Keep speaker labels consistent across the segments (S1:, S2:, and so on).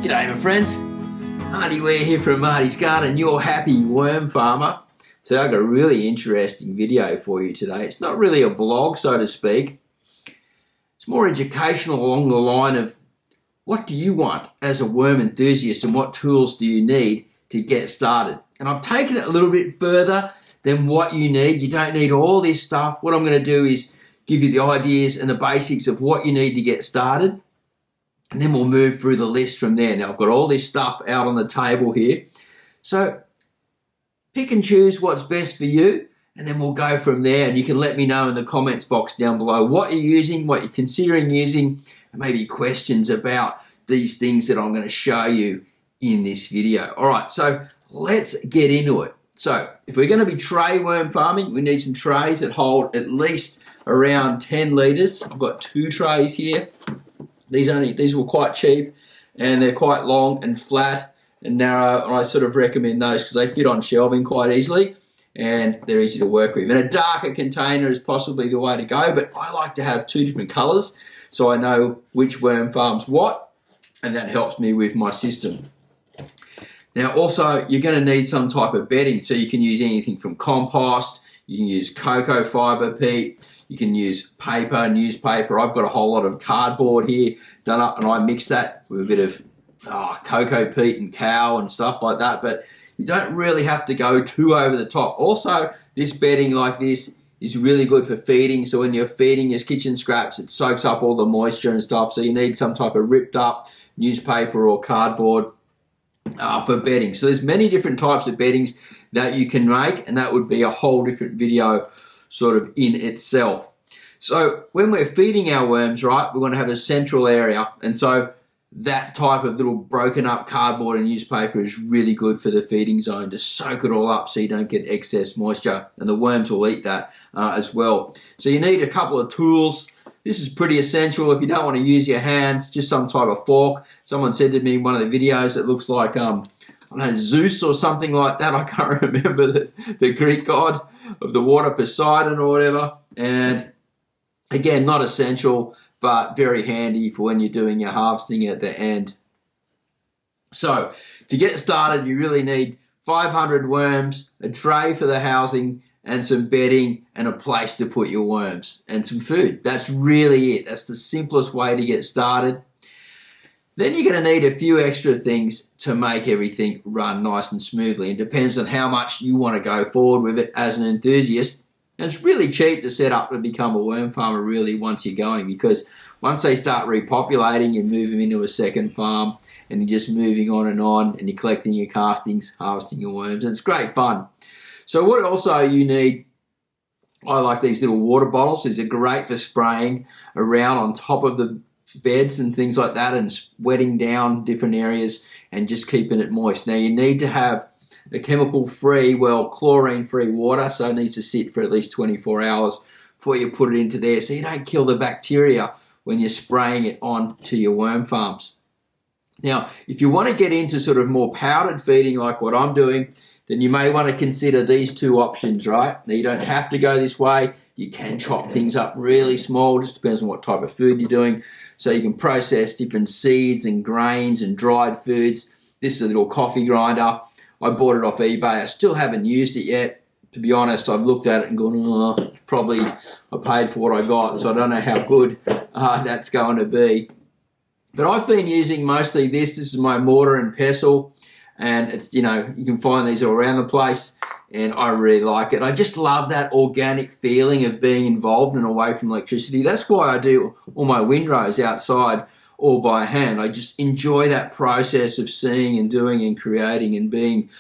S1: G'day my friends, Marty Ware here from Marty's Garden, your happy worm farmer. So I've got a really interesting video for you today. It's not really a vlog, so to speak. It's more educational along the line of what do you want as a worm enthusiast and what tools do you need to get started. And I've taken it a little bit further than what you need. You don't need all this stuff. What I'm going to do is give you the ideas and the basics of what you need to get started. And then we'll move through the list from there. Now I've got all this stuff out on the table here. So pick and choose what's best for you, and then we'll go from there. And you can let me know in the comments box down below what you're using, what you're considering using, and maybe questions about these things that I'm going to show you in this video. All right, so let's get into it. So if we're going to be tray worm farming, we need some trays that hold at least around 10 litres. I've got 2 trays here. These were quite cheap, and they're quite long and flat and narrow, and I sort of recommend those because they fit on shelving quite easily and they're easy to work with. And a darker container is possibly the way to go, but I like to have 2 different colours so I know which worm farms what, and that helps me with my system. Now also, you're going to need some type of bedding, so you can use anything from compost, you can use cocoa fibre peat, you can use paper, newspaper. I've got a whole lot of cardboard here done up, and I mix that with a bit of cocoa peat and cow and stuff like that, but you don't really have to go too over the top. Also, this bedding like this is really good for feeding, so when you're feeding your kitchen scraps, it soaks up all the moisture and stuff, so you need some type of ripped up newspaper or cardboard for bedding. So there's many different types of beddings that you can make, and that would be a whole different video sort of in itself. So when we're feeding our worms, right, we want to have a central area, and so that type of little broken up cardboard and newspaper is really good for the feeding zone to soak it all up so you don't get excess moisture, and the worms will eat that as well. So you need a couple of tools. This is pretty essential. If you don't want to use your hands, just some type of fork. Someone said to me in one of the videos it looks like I don't know, Zeus or something like that. I can't remember the Greek god of the water, Poseidon or whatever. And again, not essential, but very handy for when you're doing your harvesting at the end. So to get started, you really need 500 worms, a tray for the housing, and some bedding and a place to put your worms and some food. That's really it. That's the simplest way to get started. Then you're going to need a few extra things to make everything run nice and smoothly. It depends on how much you want to go forward with it as an enthusiast. And it's really cheap to set up to become a worm farmer really once you're going, because once they start repopulating, you move them into a second farm and you're just moving on and you're collecting your castings, harvesting your worms, and it's great fun. So what also you need, I like these little water bottles. These are great for spraying around on top of the beds and things like that and wetting down different areas and just keeping it moist. Now you need to have a chemical-free, chlorine-free water, so it needs to sit for at least 24 hours before you put it into there so you don't kill the bacteria when you're spraying it on to your worm farms. Now, if you want to get into sort of more powdered feeding like what I'm doing, then you may want to consider these 2 options, right? Now, you don't have to go this way. You can chop things up really small, just depends on what type of food you're doing. So you can process different seeds and grains and dried foods. This is a little coffee grinder. I bought it off eBay. I still haven't used it yet. To be honest, I've looked at it and gone, oh, probably I paid for what I got, so I don't know how good that's going to be. But I've been using mostly this. This is my mortar and pestle. And it's, you can find these all around the place, and I really like it. I just love that organic feeling of being involved and away from electricity. That's why I do all my windrows outside all by hand. I just enjoy that process of seeing and doing and creating and being,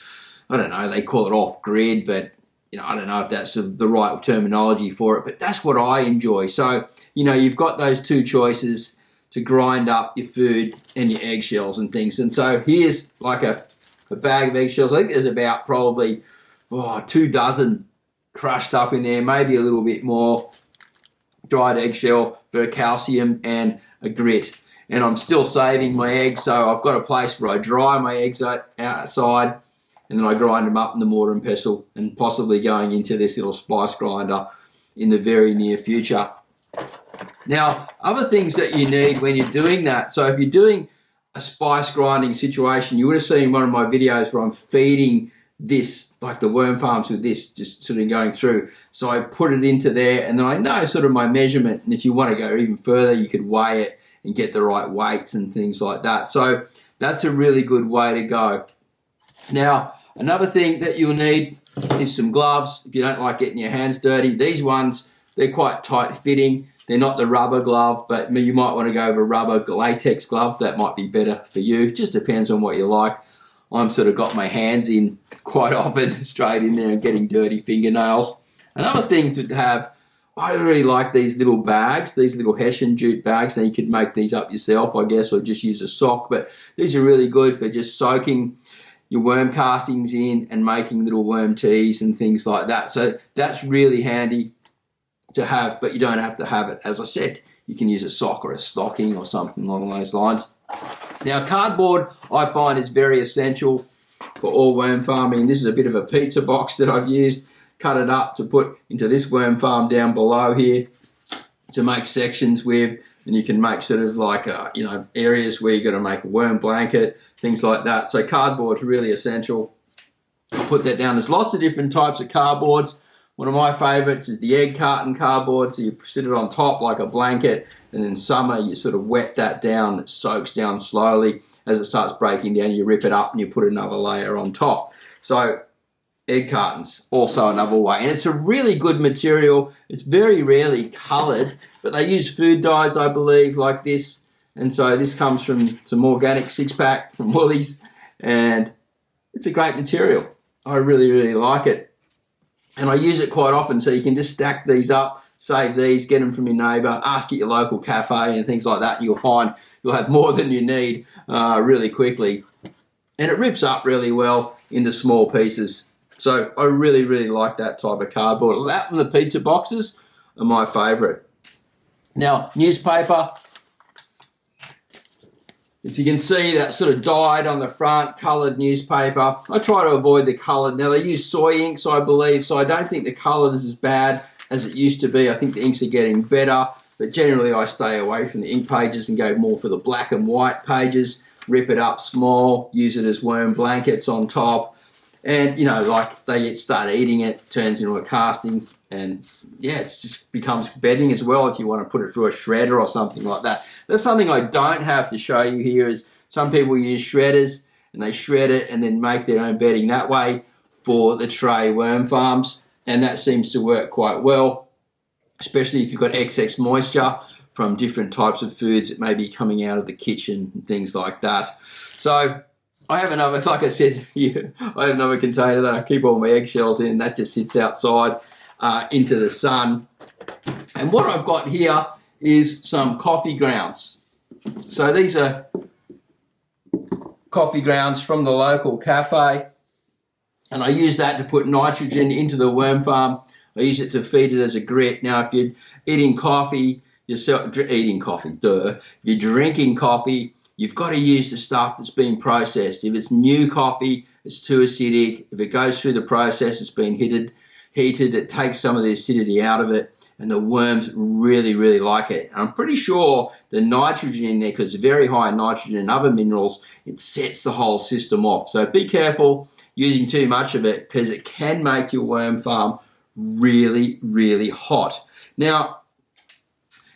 S1: I don't know, they call it off-grid, but I don't know if that's the right terminology for it, but that's what I enjoy. So, you've got those 2 choices to grind up your food and your eggshells and things. And so here's like a bag of eggshells. I think there's about probably 2 dozen crushed up in there, maybe a little bit more. Dried eggshell for calcium and a grit. And I'm still saving my eggs, so I've got a place where I dry my eggs outside, and then I grind them up in the mortar and pestle, and possibly going into this little spice grinder in the very near future. Now, other things that you need when you're doing that, so if you're doing a spice grinding situation. You would have seen one of my videos where I'm feeding this, like the worm farms with this, just sort of going through. So I put it into there, and then I know sort of my measurement, and if you want to go even further, you could weigh it and get the right weights and things like that. So that's a really good way to go. Now, another thing that you'll need is some gloves. If you don't like getting your hands dirty, these ones, they're quite tight fitting. They're not the rubber glove, but you might want to go over rubber latex glove. That might be better for you. Just depends on what you like. I'm sort of got my hands in quite often, straight in there and getting dirty fingernails. Another thing to have, I really like these little bags, these little Hessian jute bags. Now you could make these up yourself, I guess, or just use a sock, but these are really good for just soaking your worm castings in and making little worm teas and things like that. So that's really handy to have, but you don't have to have it. As I said, you can use a sock or a stocking or something along those lines. Now, cardboard, I find, is very essential for all worm farming. This is a bit of a pizza box that I've used, cut it up to put into this worm farm down below here to make sections with, and you can make sort of like, areas where you're going to make a worm blanket, things like that. So cardboard's really essential. I'll put that down. There's lots of different types of cardboards. One of my favourites is the egg carton cardboard. So you sit it on top like a blanket, and in summer you sort of wet that down. It soaks down slowly. As it starts breaking down, you rip it up and you put another layer on top. So egg cartons, also another way. And it's a really good material. It's very rarely coloured, but they use food dyes, I believe, like this. And so this comes from some organic 6-pack from Woolies, and it's a great material. I really, really like it. And I use it quite often, so you can just stack these up, save these, get them from your neighbour, ask at your local cafe and things like that, and you'll find you'll have more than you need really quickly. And it rips up really well into small pieces. So I really, really like that type of cardboard. That and the pizza boxes are my favourite. Now, newspaper. As you can see, that sort of dyed on the front, coloured newspaper. I try to avoid the coloured. Now, they use soy inks, I believe, so I don't think the coloured is as bad as it used to be. I think the inks are getting better, but generally I stay away from the ink pages and go more for the black and white pages. Rip it up small, use it as worm blankets on top. And, like they start eating it, turns into a casting, and yeah, it just becomes bedding as well if you want to put it through a shredder or something like that. That's something I don't have to show you here, is some people use shredders and they shred it and then make their own bedding that way for the tray worm farms, and that seems to work quite well, especially if you've got excess moisture from different types of foods that may be coming out of the kitchen and things like that. So I have another, like I said, I have another container that I keep all my eggshells in. That just sits outside into the sun. And what I've got here is some coffee grounds. So these are coffee grounds from the local cafe. And I use that to put nitrogen into the worm farm. I use it to feed it as a grit. Now, if you're eating coffee, you're drinking coffee, you've got to use the stuff that's been processed. If it's new coffee, it's too acidic. If it goes through the process, it's been heated, it takes some of the acidity out of it, and the worms really, really like it. And I'm pretty sure the nitrogen in there, because it's very high in nitrogen and other minerals, it sets the whole system off. So be careful using too much of it, because it can make your worm farm really, really hot. Now,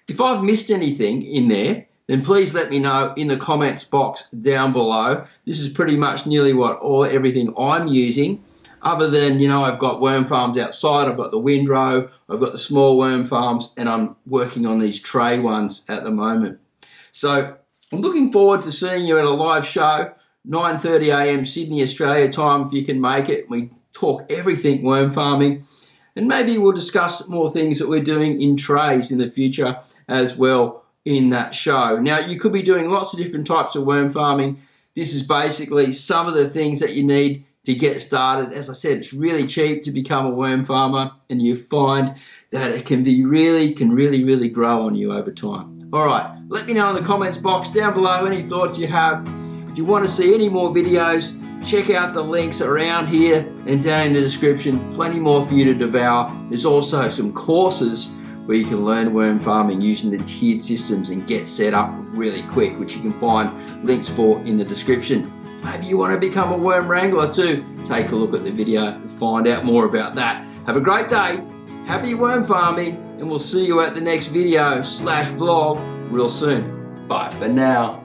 S1: if I've missed anything in there, then please let me know in the comments box down below. This is pretty much nearly everything I'm using, other than, I've got worm farms outside, I've got the windrow, I've got the small worm farms, and I'm working on these tray ones at the moment. So I'm looking forward to seeing you at a live show, 9:30 a.m. Sydney, Australia time, if you can make it. We talk everything worm farming, and maybe we'll discuss more things that we're doing in trays in the future as well in that show. Now, you could be doing lots of different types of worm farming. This is basically some of the things that you need to get started. As I said, it's really cheap to become a worm farmer, and you find that it can really grow on you over time. All right, let me know in the comments box down below any thoughts you have. If you want to see any more videos, check out the links around here and down in the description. Plenty more for you to devour. There's also some courses where you can learn worm farming using the tiered systems and get set up really quick, which you can find links for in the description. Maybe you want to become a worm wrangler too. Take a look at the video and find out more about that. Have a great day, happy worm farming, and we'll see you at the next video /vlog real soon. Bye for now.